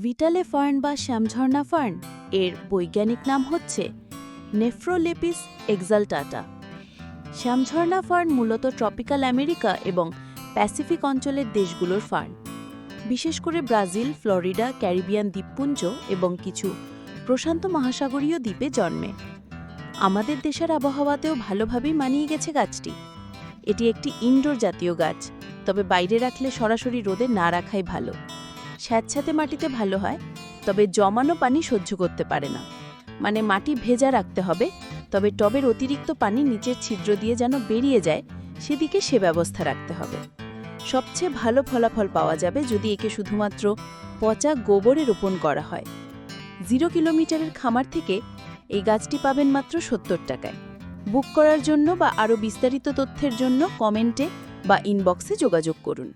ভিটালে fern বা শ্যামঝর্ণা fern এর বৈজ্ঞানিক নাম হচ্ছে নেফ্রোলেপিস এক্সালটাটা। শ্যামঝর্ণা ফার্ন মূলত ট্রপিক্যাল আমেরিকা এবং প্যাসিফিক অঞ্চলের দেশগুলোর ফার্ন, বিশেষ করে ব্রাজিল, ফ্লোরিডা, ক্যারিবিয়ান দ্বীপপুঞ্জ এবং কিছু প্রশান্ত মহাসাগরীয় দ্বীপে জন্মে। আমাদের দেশের আবহাওয়াতেও ভালোভাবেই মানিয়ে গেছে গাছটি। এটি একটি ইনডোর জাতীয় গাছ, তবে বাইরে রাখলে সরাসরি রোদে না রাখাই ভালো। স্যাঁতস্যাঁতে মাটিতে ভালো হয়, তবে জমানো পানি সহ্য করতে পারে না। মানে মাটি ভেজা রাখতে হবে, তবে টবের অতিরিক্ত পানি নিচের ছিদ্র দিয়ে যেন বেরিয়ে যায় সেদিকে সে ব্যবস্থা রাখতে হবে। সবচেয়ে ভালো ফলাফল পাওয়া যাবে যদি একে শুধুমাত্র পচা গোবরে রোপণ করা হয়। 0 কিলোমিটারের খামার থেকে এই গাছটি পাবেন মাত্র 70 টাকায়। বুক করার জন্য বা আরও বিস্তারিত তথ্যের জন্য কমেন্টে বা ইনবক্সে যোগাযোগ করুন।